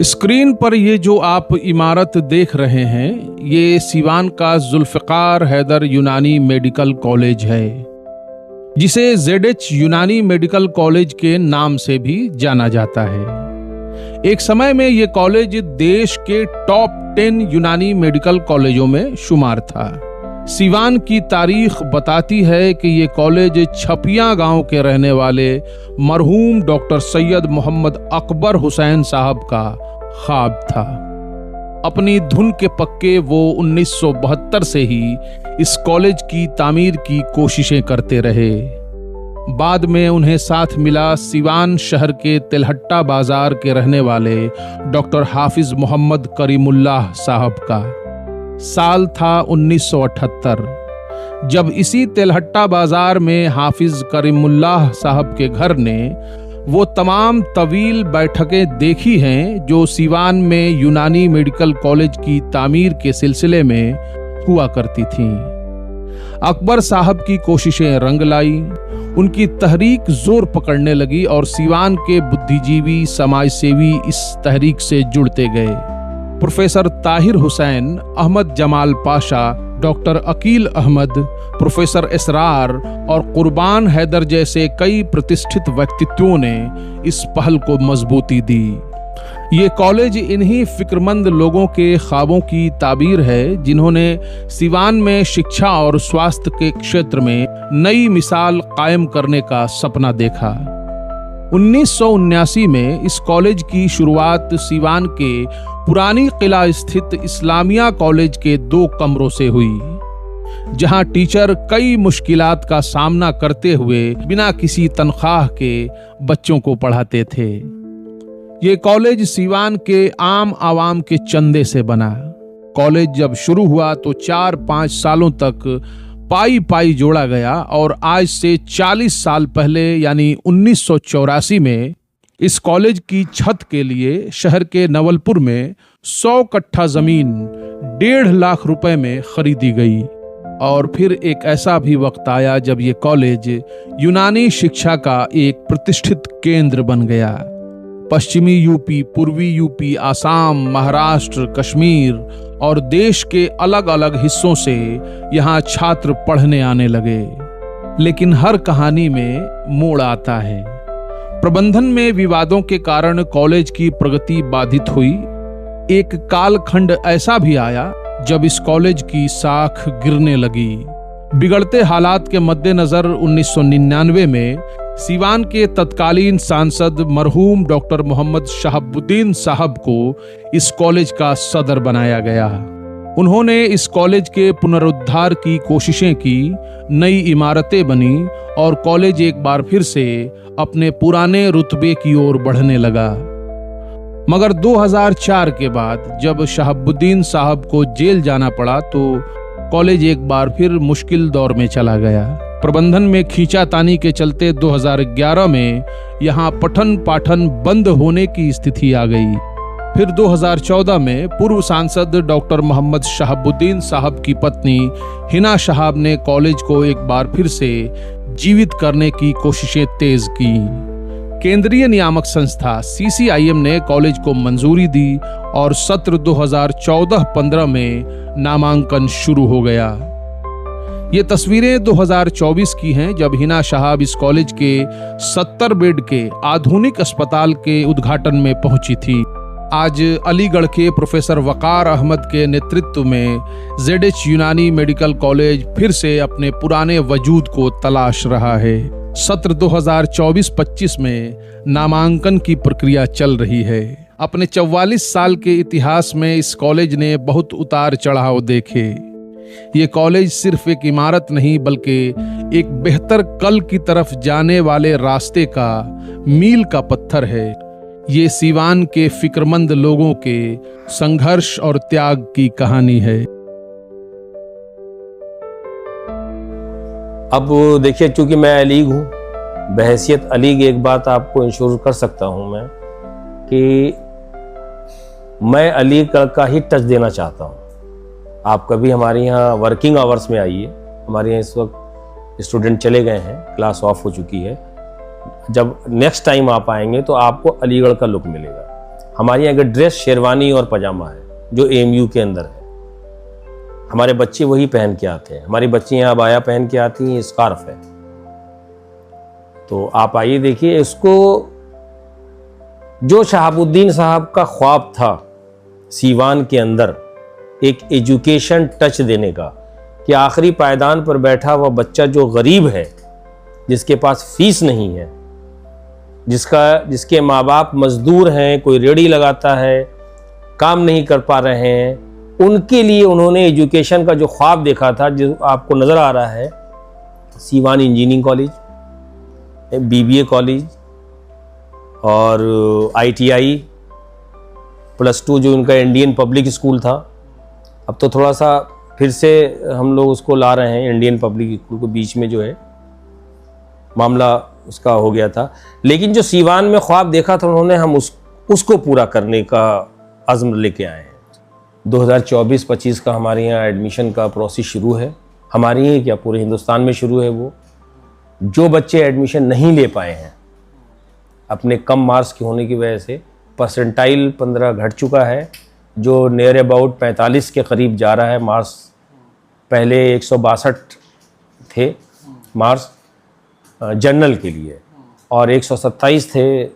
Screen पर ये जो आप इमारत देख रहे हैं, ये सीवान का जुल्फ़िकार हैदर यूनानी मेडिकल कॉलेज है, जिसे ZH यूनानी मेडिकल कॉलेज के नाम से भी जाना जाता है। एक समय में ये कॉलेज देश के टॉप 10 यूनानी मेडिकल कॉलेजों में शुमार था। सीवान की तारीख बताती है कि ये कॉलेज छपिया गांव के रहने वाले मरहूम डॉक्टर सैयद मोहम्मद अकबर हुसैन साहब का ख्वाब था। अपनी धुन के पक्के वो 1972 से ही इस कॉलेज की तामीर की कोशिशें करते रहे। बाद में उन्हें साथ मिला सीवान शहर के तिलहट्टा बाजार के रहने वाले डॉक्टर हाफिज मोहम्मद करीमुल्लाह साहब का। साल था 1978, जब इसी तिलहट्टा बाजार में हाफिज करीमुल्लाह साहब के घर ने वो तमाम तवील बैठकें देखी हैं जो सीवान में यूनानी मेडिकल कॉलेज की तामीर के सिलसिले में हुआ करती थीं। अकबर साहब की कोशिशें रंग लाई, उनकी तहरीक जोर पकड़ने लगी और सीवान के बुद्धिजीवी समाजसेवी इस तहरीक से जुड़ते गए। Professor Tahir Hussain, Ahmed Jamal Pasha, doctor Aqeel Ahmed, professor Israr और कुर्बान हैदर जैसे कई प्रतिष्ठित व्यक्तित्वों ने इस पहल को मजबूती दी। ये कॉलेज इन्हीं फिक्रमंद लोगों के ख्वाबों की ताबीर है जिन्होंने सीवान में शिक्षा और स्वास्थ्य के क्षेत्र में नई मिसाल कायम करने का सपना देखा। 1979 में इस कॉलेज की शुरुआत सीवान के पुरानी किला स्थित इस्लामिया कॉलेज के 2 कमरों से हुई, जहां टीचर कई मुश्किलात का सामना करते हुए बिना किसी तनख्वाह के बच्चों को पढ़ाते थे। ये कॉलेज सीवान के आम आवाम के चंदे से बना। कॉलेज जब शुरू हुआ तो 4-5 सालों तक पाई पाई जोड़ा गया और आज से 40 साल पहले यानी 1984 में इस कॉलेज की छत के लिए शहर के नवलपुर में 100 कट्ठा जमीन 1.5 लाख रुपए में खरीदी गई। और फिर एक ऐसा भी वक्त आया जब ये कॉलेज यूनानी शिक्षा का एक प्रतिष्ठित केंद्र बन गया। पश्चिमी यूपी, पूर्वी यूपी, आसाम, महाराष्ट्र, कश्मीर और देश के अलग अलग हिस्सों से यहाँ छात्र पढ़ने आने लगे। लेकिन हर कहानी में मोड़ आता है। प्रबंधन में विवादों के कारण कॉलेज की प्रगति बाधित हुई। एक कालखंड ऐसा भी आया जब इस कॉलेज की साख गिरने लगी। बिगड़ते हालात के मद्देनजर 1999 में सीवान के तत्कालीन सांसद मरहूम डॉक्टर मोहम्मद शहाबुद्दीन साहब को इस कॉलेज का सदर बनाया गया। उन्होंने इस कॉलेज के पुनरुद्धार की कोशिशें की, नई इमारतें बनी और कॉलेज एक बार फिर से अपने पुराने रुतबे की ओर बढ़ने लगा। मगर 2004 के बाद जब शहाबुद्दीन साहब को जेल जाना पड़ा तो कॉलेज एक बार फिर मुश्किल दौर में चला गया। प्रबंधन में खींचातानी के चलते 2011 में यहाँ पठन पाठन बंद होने की स्थिति आ गई। फिर 2014 में पूर्व सांसद डॉक्टर मोहम्मद शहाबुद्दीन साहब की पत्नी हिना शहाब ने कॉलेज को एक बार फिर से जीवित करने की कोशिशें तेज की। केंद्रीय नियामक संस्था CCIM ने कॉलेज को मंजूरी दी और सत्र 2014-15 में नामांकन शुरू हो गया। ये तस्वीरें 2024 की हैं जब हिना शहाब इस कॉलेज के 70 बेड के आधुनिक अस्पताल के उद्घाटन में पहुंची थी। आज अलीगढ़ के प्रोफेसर वकार अहमद के नेतृत्व में ZH यूनानी मेडिकल कॉलेज फिर से अपने पुराने वजूद को तलाश रहा है। सत्र 2024-25 में नामांकन की प्रक्रिया चल रही है। अपने 44 साल के इतिहास में इस कॉलेज ने बहुत उतार चढ़ाव देखे। ये कॉलेज सिर्फ एक इमारत नहीं बल्कि एक बेहतर कल की तरफ जाने वाले रास्ते का मील का पत्थर है। ये सीवान के फिक्रमंद लोगों के संघर्ष और त्याग की कहानी है। अब देखिए, चूंकि मैं अलीग हूँ, बहैसियत अलीग एक बात आपको इंश्योर कर सकता हूँ मैं कि मैं अलीग का ही टच देना चाहता हूँ। आप कभी हमारे यहाँ वर्किंग आवर्स में आइए। हमारे यहाँ इस वक्त स्टूडेंट चले गए हैं, क्लास ऑफ हो चुकी है। जब नेक्स्ट टाइम आप आएंगे तो आपको अलीगढ़ का लुक मिलेगा। हमारे यहाँ का ड्रेस शेरवानी और पजामा है जो एएमयू के अंदर है, हमारे बच्चे वही पहन के आते हैं। हमारी बच्ची यहाँ अबाया पहन के आती हैं, स्कार्फ है। तो आप आइए देखिए इसको, जो शहाबुद्दीन साहब का ख्वाब था सीवान के अंदर एक एजुकेशन टच देने का, कि आखिरी पायदान पर बैठा हुआ बच्चा जो गरीब है, जिसके पास फीस नहीं है, जिसके माँ बाप मजदूर हैं, कोई रेड़ी लगाता है, काम नहीं कर पा रहे हैं, उनके लिए उन्होंने एजुकेशन का जो ख्वाब देखा था, जो आपको नज़र आ रहा है, Siwan engineering college, BBA college और ITI +2 जो उनका इंडियन पब्लिक स्कूल था। अब तो थोड़ा सा फिर से हम लोग उसको ला रहे हैं, इंडियन पब्लिक स्कूल को, बीच में जो है मामला उसका हो गया था। लेकिन जो सीवान में ख्वाब देखा था उन्होंने, हम उसको पूरा करने का अज़्म लेके आए हैं। 2024-25 का हमारे यहाँ एडमिशन का प्रोसेस शुरू है। हमारे यहाँ क्या पूरे हिंदुस्तान में शुरू है। वो जो बच्चे एडमिशन नहीं ले पाए हैं अपने कम मार्क्स के होने की वजह से, परसेंटाइल 15 घट चुका है, जो नियर अबाउट 45 के करीब जा रहा है मार्क्स। पहले 162 थे मार्क्स जनरल के लिए और 127 थे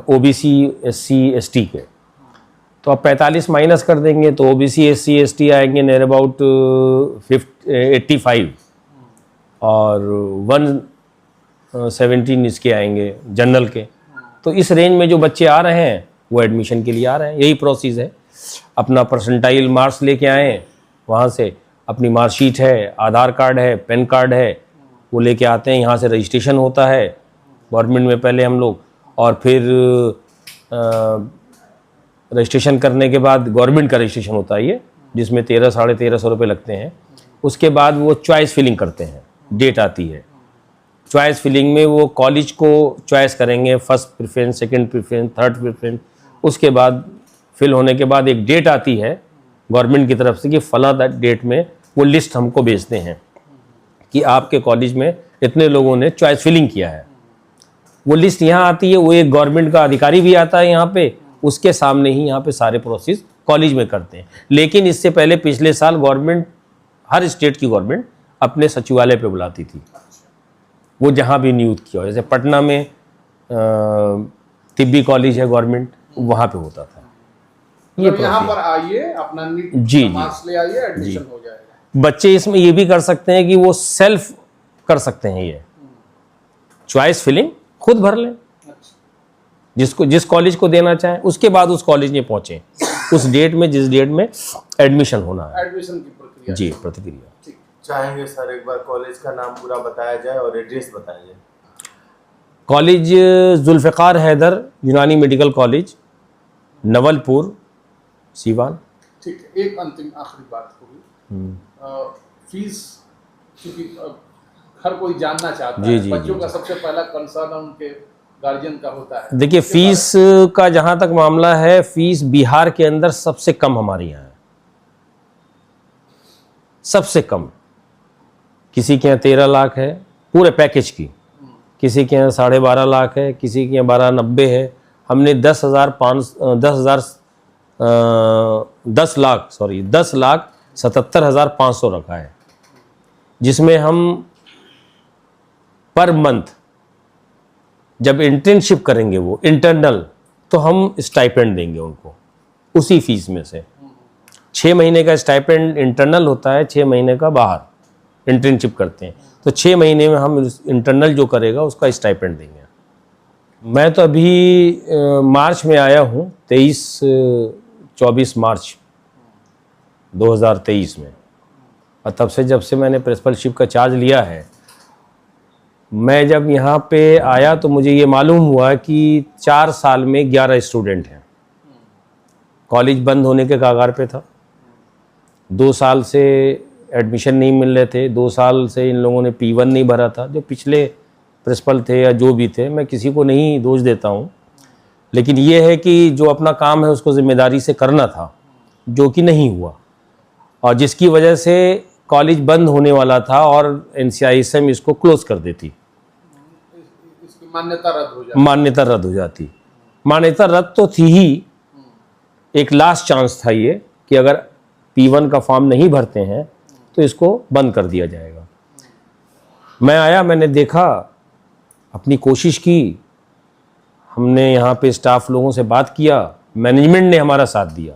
OBC SC ST के। तो अब 45 माइनस कर देंगे तो OBC SC ST आएंगे नियर अबाउट 85 और 117 इसके आएंगे जनरल के। तो इस रेंज में जो बच्चे आ रहे हैं वो एडमिशन के लिए आ रहे हैं। यही प्रोसेस है, अपना परसेंटाइल मार्क्स लेके आएँ, वहाँ से अपनी मार्कशीट है, आधार कार्ड है, पैन कार्ड है, वो लेके आते हैं। यहाँ से रजिस्ट्रेशन होता है गवर्नमेंट में पहले हम लोग, और फिर रजिस्ट्रेशन करने के बाद गवर्नमेंट का रजिस्ट्रेशन होता है ये, जिसमें 1300-1350 रुपये लगते हैं। उसके बाद वो चॉइस फिलिंग करते हैं, डेट आती है। चॉइस फिलिंग में वो कॉलेज को चॉइस करेंगे, first preference, second preference, third preference. उसके बाद फिल होने के बाद एक डेट आती है गवर्नमेंट की तरफ से कि फला डेट में वो लिस्ट हमको भेजते हैं कि आपके कॉलेज में इतने लोगों ने चॉइस फिलिंग किया है। वो लिस्ट यहाँ आती है, वो एक गवर्नमेंट का अधिकारी भी आता है यहाँ पे, उसके सामने ही यहाँ पे सारे प्रोसेस कॉलेज में करते हैं। लेकिन इससे पहले पिछले साल गवर्नमेंट, हर स्टेट की गवर्नमेंट अपने सचिवालय पे बुलाती थी, वो जहाँ भी नियुक्त किया हो। जैसे पटना में तिब्बी कॉलेज है गवर्नमेंट, वहाँ पे होता था। ये यहाँ पर आइए, अपना जी मार्क्स ले आइए, एडमिशन हो जाएगा। बच्चे इसमें ये भी कर सकते हैं कि वो सेल्फ कर सकते हैं, ये चॉइस फिलिंग खुद भर लें, जिस कॉलेज को देना चाहे। उसके बाद उस कॉलेज में पहुंचे उस डेट में, जिस डेट में एडमिशन होना है। एडमिशन की प्रक्रिया जी, प्रतिक्रिया। ठीक, चाहेंगे सर एक बार कॉलेज का नाम पूरा बताया जाए और एड्रेस बताया जाए। कॉलेज जुल्फ़िकार हैदर यूनानी मेडिकल कॉलेज, नवलपुर, सीवान। ठीक है। एक अंतिम आखिरी बात होगी, फीस, क्योंकि हर कोई जानना चाहता है, बच्चों का सबसे पहला कंसर्न उनके गार्जियन का होता है। देखिए, फीस का जहां तक मामला है, फीस बिहार के अंदर सबसे कम हमारे यहाँ है, सबसे कम। किसी के यहाँ 13 लाख है पूरे पैकेज की, किसी के यहाँ 12.5 लाख है, किसी के यहाँ 1290 है। हमने 10,77,500 रखा है, जिसमें हम पर मंथ जब इंटर्नशिप करेंगे वो इंटरनल, तो हम स्टाइपेंड देंगे उनको उसी फीस में से। 6 महीने का स्टाइपेंड इंटरनल होता है, 6 महीने का बाहर इंटर्नशिप करते हैं। तो 6 महीने में हम इंटरनल जो करेगा उसका स्टाइपेंड देंगे। मैं तो अभी मार्च में आया हूँ, 24 मार्च 2023 में, और तब से जब से मैंने प्रिंसिपलशिप का चार्ज लिया है, मैं जब यहाँ पे आया तो मुझे ये मालूम हुआ कि 4 साल में 11 स्टूडेंट हैं। कॉलेज बंद होने के कगार पे था, 2 साल से एडमिशन नहीं मिल रहे थे, 2 साल से इन लोगों ने P1 नहीं भरा था। जो पिछले प्रिंसिपल थे या जो भी थे, मैं किसी को नहीं दोष देता हूँ, लेकिन ये है कि जो अपना काम है उसको जिम्मेदारी से करना था, जो कि नहीं हुआ, और जिसकी वजह से कॉलेज बंद होने वाला था और NCISM इसको क्लोज कर देती, इसकी मान्यता रद्द हो जाती। मान्यता रद्द हो जाती। मान्यता रद्द तो थी ही, एक लास्ट चांस था ये कि अगर P1 का फॉर्म नहीं भरते हैं तो इसको बंद कर दिया जाएगा। मैं आया, मैंने देखा, अपनी कोशिश की, हमने यहाँ पे स्टाफ लोगों से बात किया, मैनेजमेंट ने हमारा साथ दिया।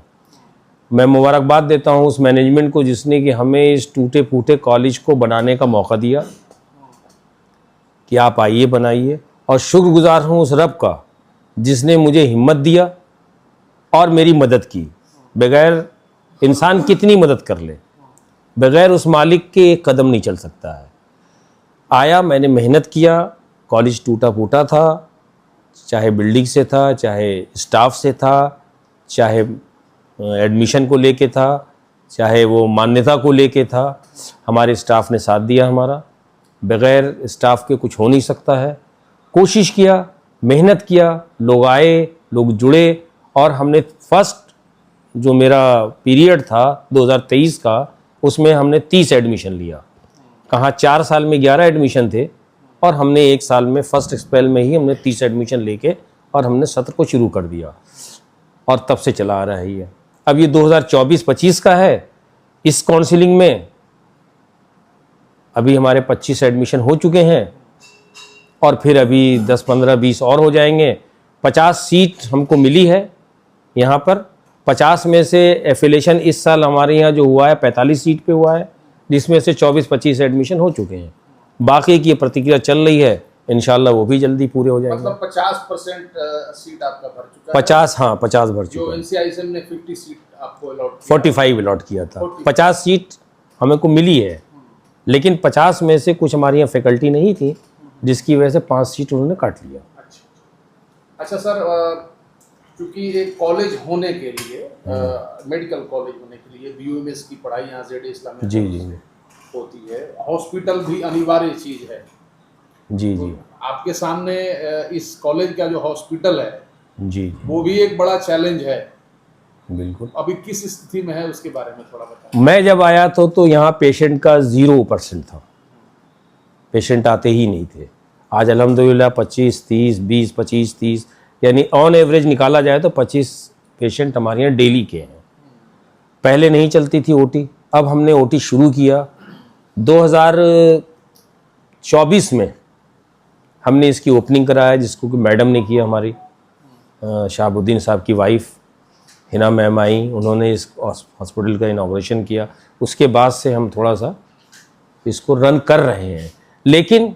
मैं मुबारकबाद देता हूँ उस मैनेजमेंट को जिसने कि हमें इस टूटे फूटे कॉलेज को बनाने का मौका दिया कि आप आइए बनाइए, और शुक्रगुजार हूँ उस रब का जिसने मुझे हिम्मत दिया और मेरी मदद की। बगैर इंसान कितनी मदद कर ले, बगैर उस मालिक के एक कदम नहीं चल सकता है। आया, मैंने मेहनत किया, कॉलेज टूटा फूटा था, चाहे बिल्डिंग से था, चाहे स्टाफ से था, चाहे एडमिशन को लेके था, चाहे वो मान्यता को लेके था। हमारे स्टाफ ने साथ दिया हमारा, बगैर स्टाफ के कुछ हो नहीं सकता है। कोशिश किया, मेहनत किया, लोग आए, लोग जुड़े, और हमने फर्स्ट जो मेरा पीरियड था 2023 का, उसमें हमने 30 एडमिशन लिया। कहाँ 4 साल में 11 एडमिशन थे, और हमने 1 साल में फर्स्ट स्पेल में ही हमने 30 एडमिशन लेके और हमने सत्र को शुरू कर दिया, और तब से चला आ रहा है ये। अब ये 2024-25 का है। इस काउंसिलिंग में अभी हमारे 25 एडमिशन हो चुके हैं, और फिर अभी 10, 15, 20 और हो जाएंगे। 50 सीट हमको मिली है यहाँ पर। 50 में से एफिलेशन इस साल हमारे यहाँ जो हुआ है 45 सीट पे हुआ है, जिसमें से 24-25 एडमिशन हो चुके हैं। बाकी की प्रक्रिया चल रही है, इंशाल्लाह वो भी जल्दी पूरे हो जाएंगे। मतलब 50% सीट आपका भर चुका है? 50, हाँ 50 भर चुका जो है। NCISM ने 50 सीट आपको अलॉट 45 अलॉट किया था। 50 सीट हमें को मिली है, लेकिन 50 में से कुछ हमारी यहाँ फैकल्टी नहीं थी, जिसकी वजह से 5 सीट उन्होंने काट लिया। अच्छा सर, क्योंकि एक कॉलेज होने के लिए, मेडिकल कॉलेज होने के लिए BUMS की पढ़ाई यहाँ ZE इस्लामिया जी जी होती है, हॉस्पिटल भी अनिवार्य चीज है। जी जी आपके सामने इस कॉलेज का जो हॉस्पिटल है जी वो भी एक बड़ा चैलेंज है। बिल्कुल। अभी किस स्थिति में है उसके बारे में थोड़ा बताएं। मैं जब आया तो यहाँ पेशेंट का 0% था, पेशेंट आते ही नहीं थे। आज अल्हम्दुलिल्लाह 25, 30, 20, 25, 30, यानी ऑन एवरेज निकाला जाए तो 25 पेशेंट हमारे यहाँ डेली के हैं। पहले नहीं चलती थी OT, अब हमने OT शुरू किया। 2024 में हमने इसकी ओपनिंग कराया, जिसको कि मैडम ने किया, हमारी शाहबुद्दीन साहब की वाइफ हिना मैम आई, उन्होंने इस हॉस्पिटल का इनॉग्रेशन किया। उसके बाद से हम थोड़ा सा इसको रन कर रहे हैं, लेकिन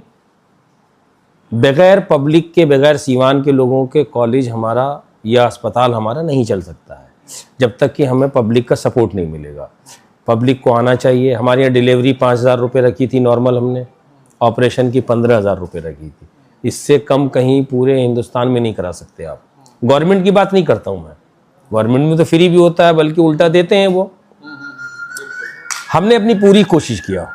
बगैर पब्लिक के, बगैर सीवान के लोगों के कॉलेज हमारा या अस्पताल हमारा नहीं चल सकता है, जब तक कि हमें पब्लिक का सपोर्ट नहीं मिलेगा। पब्लिक को आना चाहिए। हमारे यहाँ डिलीवरी 5,000 रुपये रखी थी नॉर्मल, हमने ऑपरेशन की 15,000 रुपये रखी थी। इससे कम कहीं पूरे हिंदुस्तान में नहीं करा सकते आप। गवर्नमेंट की बात नहीं करता हूँ मैं, गवर्नमेंट में तो फ्री भी होता है, बल्कि उल्टा देते हैं वो। हमने अपनी पूरी कोशिश किया,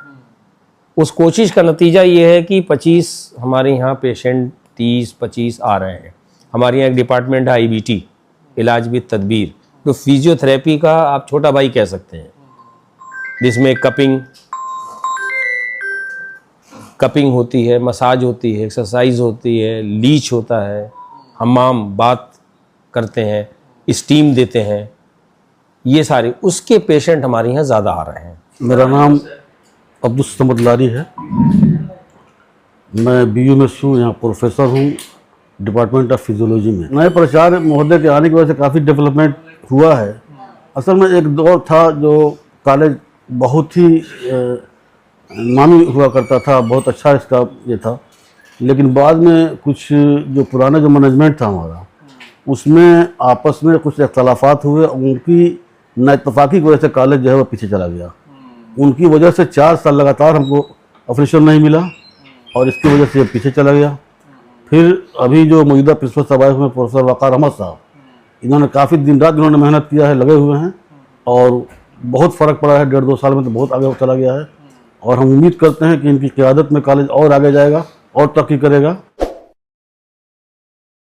उस कोशिश का नतीजा ये है कि 25 हमारे यहाँ पेशेंट 30-25 आ रहे हैं। हमारे यहाँ एक डिपार्टमेंट है IBT, इलाज भी तदबीर, तो फिजियोथेरेपी का आप छोटा भाई कह सकते हैं, जिसमें कपिंग होती है, मसाज होती है, एक्सरसाइज होती है, लीच होता है, हमाम बात करते हैं, स्टीम देते हैं, ये सारे उसके पेशेंट हमारे यहाँ ज़्यादा आ रहे हैं। मेरा नाम अब्दुल समद लारी है। मैं BUMS हूँ, यहाँ प्रोफेसर हूँ डिपार्टमेंट ऑफ फिजियोलॉजी में। नए प्राचार्य महोदय के आने की वजह से काफ़ी डेवलपमेंट हुआ है। असल में एक दौर था जो कॉलेज बहुत ही नामी हुआ करता था, बहुत अच्छा इसका ये था, लेकिन बाद में कुछ जो पुराना जो मैनेजमेंट था हमारा, उसमें आपस में कुछ इख्तलाफात हुए, उनकी नाइतफाक़ी की वजह से कॉलेज जो है वो पीछे चला गया। उनकी वजह से 4 साल लगातार हमको ऑफिशियल नहीं मिला, और इसकी वजह से ये पीछे चला गया। फिर अभी जो मौजूदा प्रिंसिपल साहब आए हुए हैं, प्रोफेसर वक़ार अहमद साहब, इन्होंने काफ़ी दिन रात इन्होंने मेहनत किया है, लगे हुए हैं, और बहुत फ़र्क पड़ा है। 1.5-2 साल में तो बहुत आगे चला गया है, और हम उम्मीद करते हैं कि इनकी क़यादत में कॉलेज और आगे जाएगा और तरक्की करेगा।